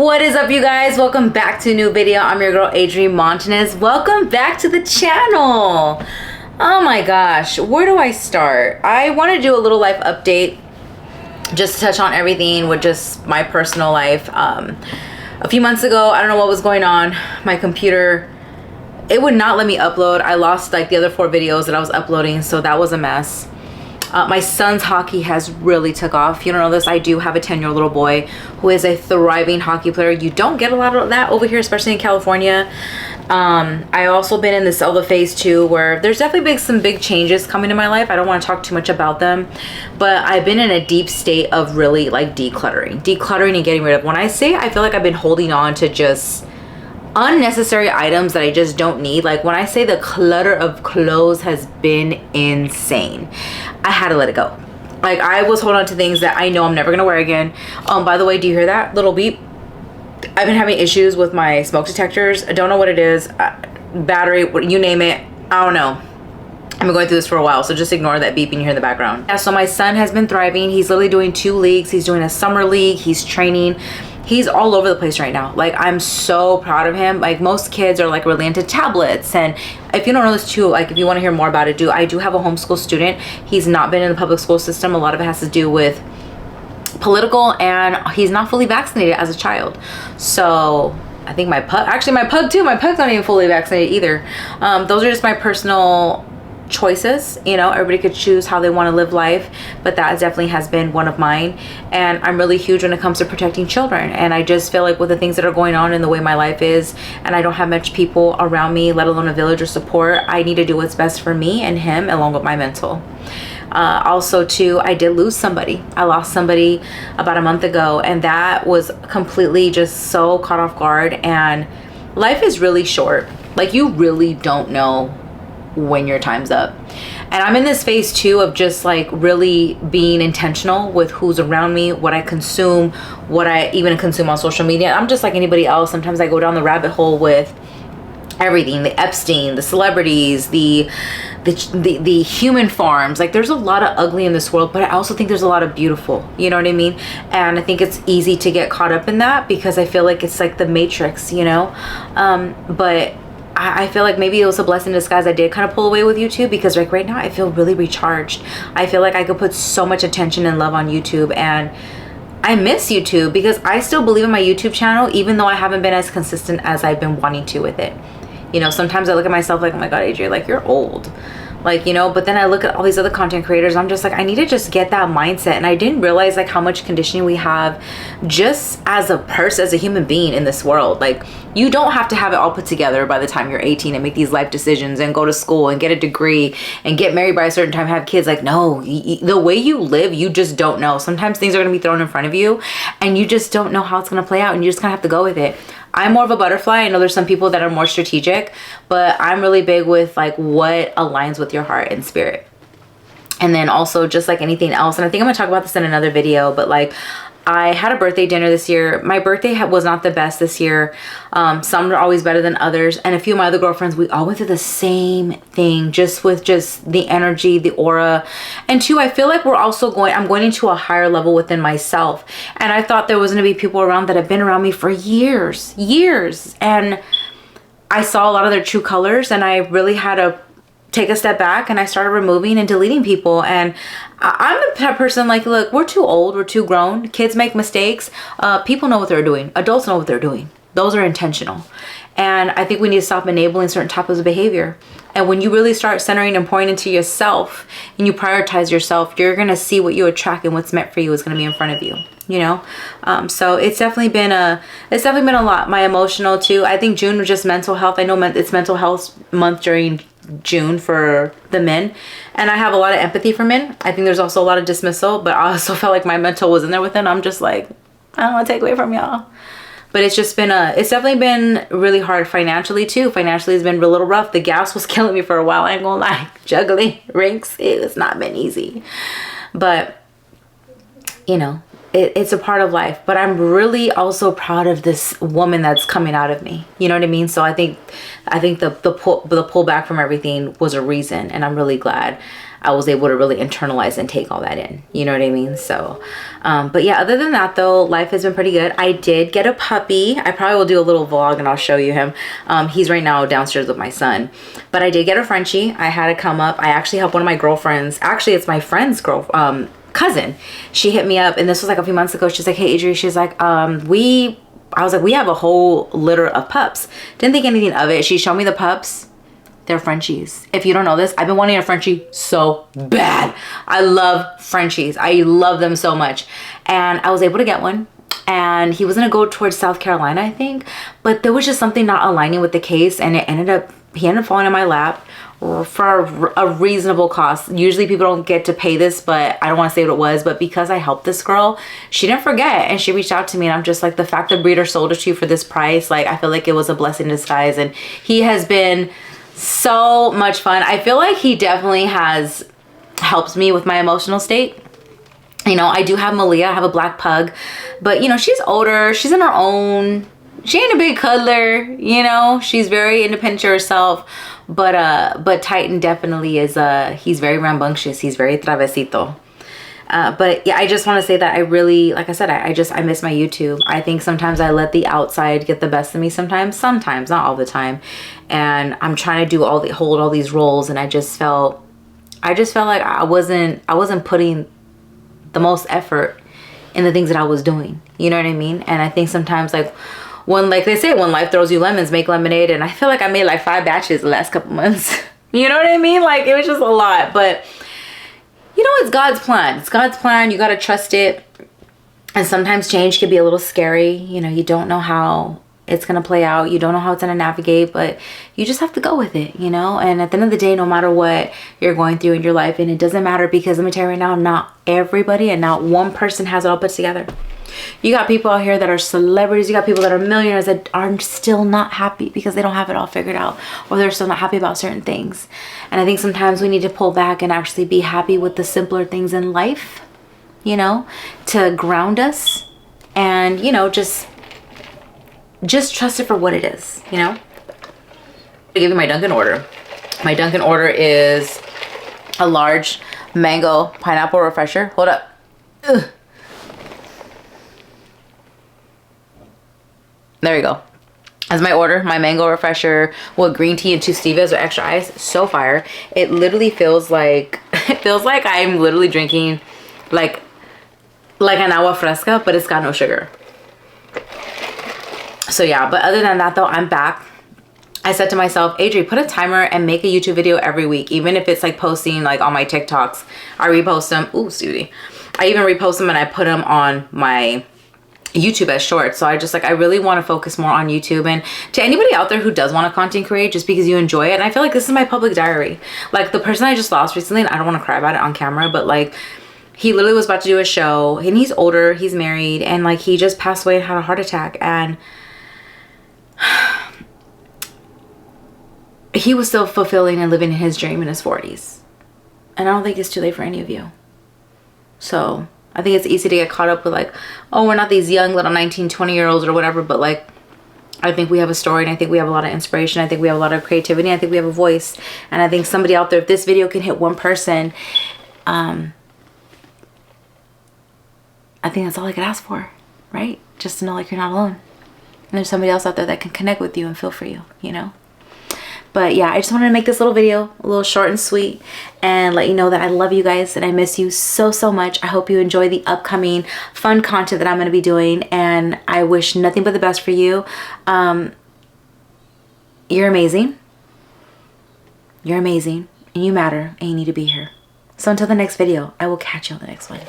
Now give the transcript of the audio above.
What is up, you guys? Welcome back to a new video. I'm your girl Adrienne Montanez. Welcome back to the channel. Oh my gosh, where do I start? I want to do a little life update, just to touch on everything with just my personal life. A few months ago, I don't know what was going on. My computer, it would not let me upload. I lost like the other 4 videos that I was uploading, so that was a mess. My son's hockey has really took off. If you don't know this, I do have a 10-year-old little boy who is a thriving hockey player. You don't get a lot of that over here, especially in California. I also been in this other phase too, where there's definitely been some big changes coming in my life. I don't want to talk too much about them, but I've been in a deep state of really like decluttering and getting rid of. When I say I feel like I've been holding on to just unnecessary items that I just don't need. Like when I say the clutter of clothes has been insane, I had to let it go. Like I was holding on to things that I know I'm never gonna wear again. By the way, do you hear that little beep? I've been having issues with my smoke detectors. I don't know what it is. Battery, you name it, I don't know. I've been going through this for a while, so just ignore that beeping you hear in the background. Yeah, so my son has been thriving. He's literally doing 2 leagues. He's doing a summer league. He's training. He's all over the place right now. Like, I'm so proud of him. Like, most kids are like really into tablets. And if you don't know this too, like if you want to hear more about it, I do have a homeschool student. He's not been in the public school system. A lot of it has to do with political, and he's not fully vaccinated as a child. So I think my pug, actually my pug too, my pug's not even fully vaccinated either. Those are just my personal choices. You know, everybody could choose how they want to live life, but that definitely has been one of mine. And I'm really huge when it comes to protecting children. And I just feel like with the things that are going on and the way my life is, and I don't have much people around me, let alone a village or support, I need to do what's best for me and him, along with my mental. Also too, I did lose somebody. I lost somebody about a month ago, and that was completely just so caught off guard. And life is really short. Like, you really don't know when your time's up. And I'm in this phase too of just like really being intentional with who's around me, what I consume, what I even consume on social media. I'm just like anybody else. Sometimes I go down the rabbit hole with everything, the Epstein, the celebrities, the human farms. Like, there's a lot of ugly in this world, but I also think there's a lot of beautiful, you know what I mean? And I think it's easy to get caught up in that because I feel like it's like the Matrix, you know? But I feel like maybe it was a blessing in disguise. I did kind of pull away with YouTube because like right now I feel really recharged. I feel like I could put so much attention and love on YouTube, and I miss YouTube because I still believe in my YouTube channel, even though I haven't been as consistent as I've been wanting to with it. You know, sometimes I look at myself like, oh my God, Adrienne, like you're old. Like, you know, but then I look at all these other content creators. I'm just like, I need to just get that mindset. And I didn't realize like how much conditioning we have just as a person, as a human being in this world. Like, you don't have to have it all put together by the time you're 18 and make these life decisions and go to school and get a degree and get married by a certain time, have kids. Like, no, the way you live, you just don't know. Sometimes things are going to be thrown in front of you and you just don't know how it's going to play out, and you just kind of have to go with it. I'm more of a butterfly. I know there's some people that are more strategic, but I'm really big with like what aligns with your heart and spirit. And then also just like anything else, and I think I'm gonna talk about this in another video, but like I had a birthday dinner this year. My birthday was not the best this year. Some are always better than others. And a few of my other girlfriends, we all went through the same thing, just with just the energy, the aura. And 2, I feel like I'm going into a higher level within myself. And I thought there was going to be people around that have been around me for years. And I saw a lot of their true colors, and I really had to take a step back, and I started removing and deleting people. And I'm the type of person like, look, we're too old, we're too grown. Kids make mistakes. People know what they're doing. Adults know what they're doing. Those are intentional. And I think we need to stop enabling certain types of behavior. And when you really start centering and pouring into yourself and you prioritize yourself, you're going to see what you attract, and what's meant for you is going to be in front of you, you know? So it's definitely been a lot. My emotional too. I think June was just mental health. I know it's mental health month during June for the men, and I have a lot of empathy for men. I think there's also a lot of dismissal, but I also felt like my mental was in there with it. I'm just like, I don't want to take away from y'all. But it's just been it's definitely been really hard financially too. Financially has been a little rough. The gas was killing me for a while. I ain't gonna lie. Juggling ranks, it's not been easy. But you know, it's a part of life. But I'm really also proud of this woman that's coming out of me. You know what I mean? So I think the pullback from everything was a reason, and I'm really glad. I was able to really internalize and take all that in. You know what I mean? So, but yeah, other than that though, life has been pretty good. I did get a puppy. I probably will do a little vlog and I'll show you him. He's right now downstairs with my son. But I did get a Frenchie. I had to come up. I actually helped one of my girlfriends. Actually, it's my friend's cousin. She hit me up, and this was like a few months ago. She's like, hey, Adri, she's like, I was like, we have a whole litter of pups. Didn't think anything of it. She showed me the pups. They're Frenchies. If you don't know this, I've been wanting a Frenchie so bad. I love Frenchies. I love them so much. And I was able to get one. And he was going to go towards South Carolina, I think. But there was just something not aligning with the case. And he ended up falling in my lap for a reasonable cost. Usually people don't get to pay this, but I don't want to say what it was. But because I helped this girl, she didn't forget. And she reached out to me. And I'm just like, the fact the breeder sold it to you for this price, like, I feel like it was a blessing in disguise. And he has been so much fun. I feel like he definitely has helped me with my emotional state. You know, I do have Malia. I have a black pug. But, you know, she's older. She's in her own. She ain't a big cuddler, you know. She's very independent to herself. But Titan definitely is, he's very rambunctious. He's very travesito. But yeah, I just want to say that I really, like I said, I miss my YouTube. I think sometimes I let the outside get the best of me sometimes, not all the time. And I'm trying to hold all these roles. And I just felt like I wasn't putting the most effort in the things that I was doing. You know what I mean? And I think sometimes, like they say, when life throws you lemons, make lemonade. And I feel like I made like 5 batches the last couple months. You know what I mean? Like, it was just a lot. But you know, it's God's plan. It's God's plan. You got to trust it. And sometimes change can be a little scary. You know, you don't know how it's going to play out. You don't know how it's going to navigate, but you just have to go with it, you know? And at the end of the day, no matter what you're going through in your life, and it doesn't matter, because let me tell you right now, not everybody and not one person has it all put together. You got people out here that are celebrities. You got people that are millionaires that are still not happy because they don't have it all figured out, or they're still not happy about certain things. And I think sometimes we need to pull back and actually be happy with the simpler things in life, you know, to ground us. And, you know, just trust it for what it is, you know. I give you my Dunkin' order. My Dunkin' order is a large mango pineapple refresher. Hold up. Ugh. There we go. As my order, my mango refresher with green tea and 2 stevias or extra ice. So fire. It literally feels like I'm literally drinking like an agua fresca, but it's got no sugar. So yeah, but other than that though, I'm back. I said to myself, Adri, put a timer and make a YouTube video every week, even if it's like posting like on my TikToks. I repost them. Ooh, Susie. I even repost them and I put them on my YouTube as shorts. So I really want to focus more on YouTube. And to anybody out there who does want to content create just because you enjoy it, and I feel like this is my public diary. Like the person I just lost recently, and I don't want to cry about it on camera, but like he literally was about to do a show, and he's older, he's married, and like he just passed away and had a heart attack. And he was still fulfilling and living his dream in his 40s. And I don't think it's too late for any of you. So I think it's easy to get caught up with like, oh, we're not these young little 19, 20-year-olds or whatever. But like, I think we have a story, and I think we have a lot of inspiration. I think we have a lot of creativity. I think we have a voice. And I think somebody out there, if this video can hit one person, I think that's all I could ask for, right? Just to know like you're not alone. And there's somebody else out there that can connect with you and feel for you, you know? But yeah, I just wanted to make this little video, a little short and sweet, and let you know that I love you guys and I miss you so, so much. I hope you enjoy the upcoming fun content that I'm going to be doing, and I wish nothing but the best for you. You're amazing. You're amazing, and you matter, and you need to be here. So until the next video, I will catch you on the next one.